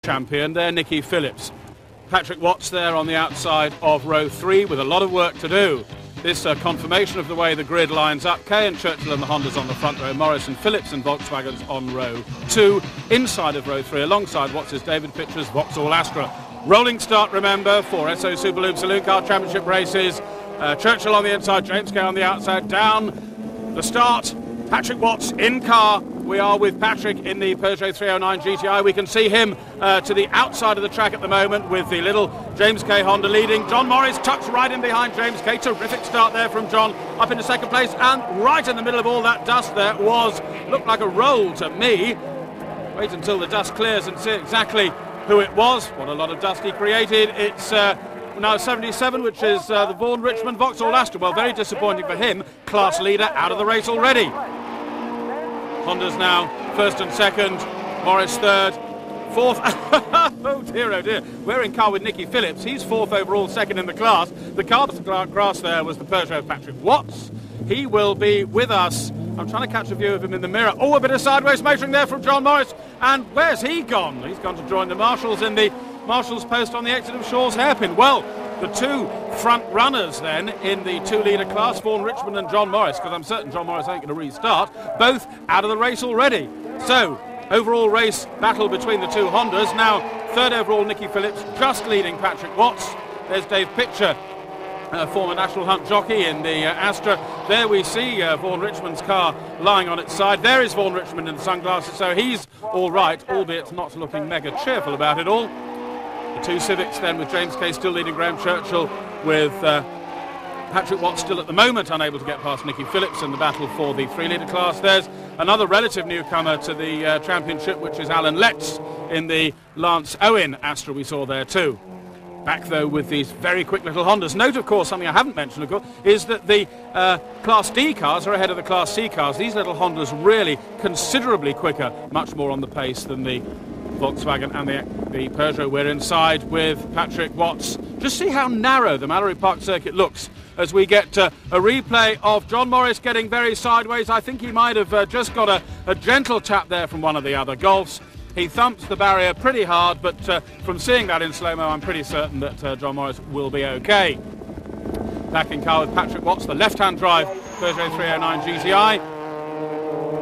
champion there, Nicky Phillips. Patrick Watts there on the outside of row 3 with a lot of work to do. This confirmation of the way the grid lines up. Kay and Churchill and the Hondas on the front row, Morris and Phillips and Volkswagens on row 2. Inside of row 3 alongside Watts is David Pitcher's Vauxhall Astra. Rolling start, remember, for Esso Superlube Saloon Car Championship races. Churchill on the inside, James Kay on the outside. Down the start, Patrick Watts in car. We are with Patrick in the Peugeot 309 GTI. We can see him to the outside of the track at the moment with the little James Kay Honda leading. John Morris tucks right in behind James Kay. Terrific start there from John, up into second place, and right in the middle of all that dust there looked like a roll to me. Wait until the dust clears and see exactly who it was. What a lot of dust he created. It's now 77, which is the Vaughan Richmond Vauxhall Astra. Well, very disappointing for him. Class leader out of the race already. Honda's now first and second, Morris third, fourth. Oh dear, we're in car with Nicky Phillips. He's fourth overall, second in the class. The car to the grass there was the Peugeot of Patrick Watts. He will be with us. I'm trying to catch a view of him in the mirror. Oh, a bit of sideways motoring there from John Morris. And where's he gone? He's gone to join the marshals in the marshal's post on the exit of Shaw's Hairpin. Well, the two front runners then in the 2-litre class, Vaughan Richmond and John Morris, because I'm certain John Morris ain't going to restart, both out of the race already. So, overall race battle between the two Hondas. Now, third overall, Nicky Phillips just leading Patrick Watts. There's Dave Pitcher, former National Hunt jockey in the Astra. There we see Vaughan Richmond's car lying on its side. There is Vaughan Richmond in the sunglasses, so he's all right, albeit not looking mega cheerful about it all. The two Civics then with James Kay still leading Graham Churchill, with Patrick Watts still at the moment unable to get past Nicky Phillips in the battle for the 3-litre class. There's another relative newcomer to the championship, which is Alan Letts in the Lance Owen Astra we saw there too. Back though with these very quick little Hondas. Note of course, something I haven't mentioned of course, is that the Class D cars are ahead of the Class C cars. These little Hondas really considerably quicker, much more on the pace than the Volkswagen and the Peugeot. We're inside with Patrick Watts. Just see how narrow the Mallory Park circuit looks as we get a replay of John Morris getting very sideways. I think he might have just got a gentle tap there from one of the other Golfs. He thumps the barrier pretty hard, but from seeing that in slow-mo, I'm pretty certain that John Morris will be okay. Back in car with Patrick Watts, the left-hand drive Peugeot 309 GTI.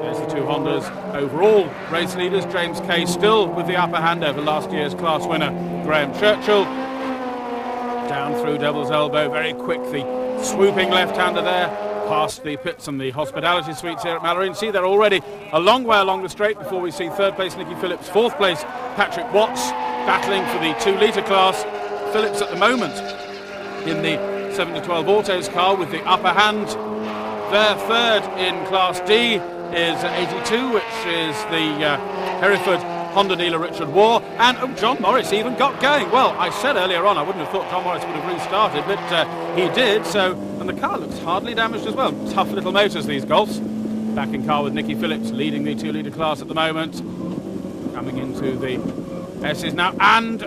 There's the two Hondas overall race leaders. James Kay still with the upper hand over last year's class winner Graham Churchill. Down through Devil's Elbow, very quick, the swooping left-hander there, past the pits and the hospitality suites here at Mallory. And see, they're already a long way along the straight before we see third place Nicky Phillips, fourth place Patrick Watts, battling for the 2-litre class. Phillips at the moment in the 7-12 Autos car with the upper hand. Their third in Class D is 82, which is the Hereford Honda dealer Richard Waugh, and John Morris even got going. Well, I said earlier on I wouldn't have thought John Morris would have restarted, but he did, so, and the car looks hardly damaged as well. Tough little motors, these Golfs. Back in car with Nicky Phillips leading the 2-litre class at the moment. Coming into the S's now, and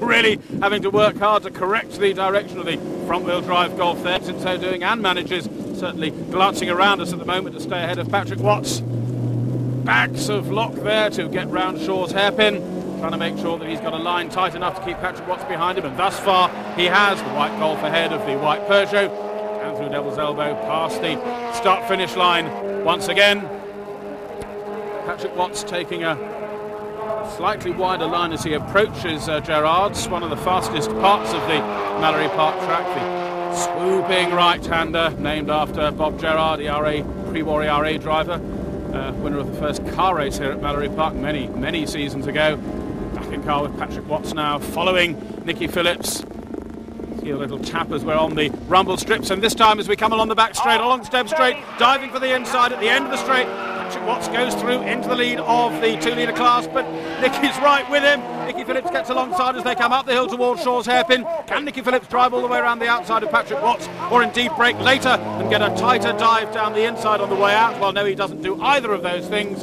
really having to work hard to correct the direction of the front-wheel drive Golf there, in so doing, and manages, certainly glancing around us at the moment, to stay ahead of Patrick Watts. Bags of lock there to get round Shaw's Hairpin, trying to make sure that he's got a line tight enough to keep Patrick Watts behind him, and thus far he has. The white Golf ahead of the white Peugeot, down through Devil's Elbow, past the start-finish line once again. Patrick Watts taking a slightly wider line as he approaches Gerrard's, one of the fastest parts of the Mallory Park track, the swooping right-hander named after Bob Gerrard, pre-war ERA driver. Winner of the first car race here at Mallory Park many seasons ago. Back in car with Patrick Watts now, following Nicky Phillips. See a little tap as we're on the rumble strips, and this time as we come along the back straight, along step straight, diving for the inside at the end of the straight. Patrick Watts goes through into the lead of the 2-litre class, but Nicky's right with him. Nicky Phillips gets alongside as they come up the hill towards Shaw's Hairpin. Can Nicky Phillips drive all the way around the outside of Patrick Watts, or indeed break later and get a tighter dive down the inside on the way out? Well, no, he doesn't do either of those things.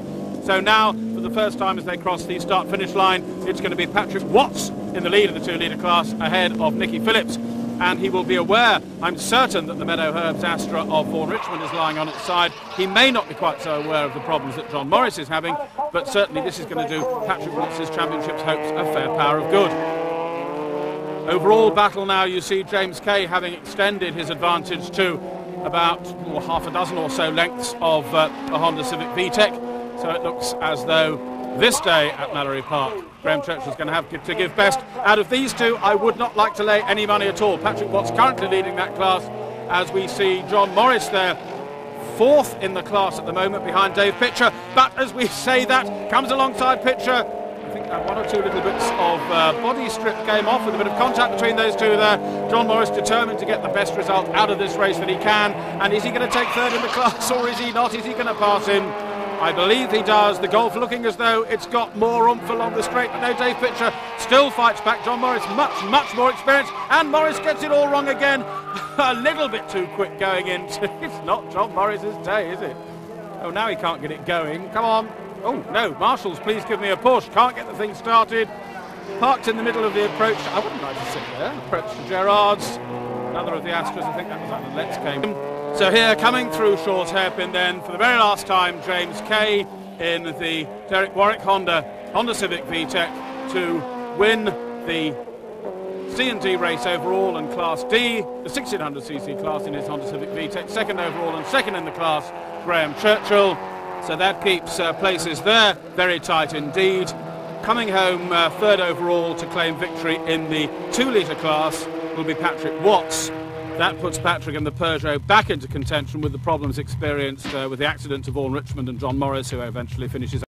So now, for the first time as they cross the start-finish line, it's going to be Patrick Watts in the lead of the 2-litre class, ahead of Nicky Phillips. and he will be aware, I'm certain, that the Meadow Herbs Astra of Vaughan Richmond is lying on its side. He may not be quite so aware of the problems that John Morris is having, but certainly this is going to do Patrick Watts' Championships hopes a fair power of good. Overall battle now, you see James Kay having extended his advantage to about half a dozen or so lengths of the Honda Civic VTEC. So it looks as though this day at Mallory Park, Graham Churchill's going to have to give best. Out of these two, I would not like to lay any money at all. Patrick Watts currently leading that class, as we see John Morris there, fourth in the class at the moment behind Dave Pitcher. But as we say that, comes alongside Pitcher. I think one or two little bits of body strip came off with a bit of contact between those two there. John Morris determined to get the best result out of this race that he can. And is he going to take third in the class, or is he not? Is he going to pass him? I believe he does. The Golf looking as though it's got more oomph along the straight, but no, Dave Pitcher still fights back. John Morris much more experienced, and Morris gets it all wrong again. A little bit too quick going into. It's not John Morris's day, is it? Oh, now he can't get it going. Come on. Oh, no, marshals, please give me a push. Can't get the thing started. Parked in the middle of the approach. I wouldn't like to sit there. Approach to Gerrard's. Another of the Astras, I think that was like the Let's came. So here, coming through Shaw's hairpin then, for the very last time, James Kay in the Derek Warwick Honda Civic VTEC to win the C&D race overall and Class D, the 1600cc class in his Honda Civic VTEC, second overall and second in the class, Graham Churchill. So that keeps places there very tight indeed. Coming home third overall to claim victory in the 2-litre class will be Patrick Watts. That puts Patrick and the Peugeot back into contention with the problems experienced with the accident to Vaughan Richmond and John Morris, who eventually finishes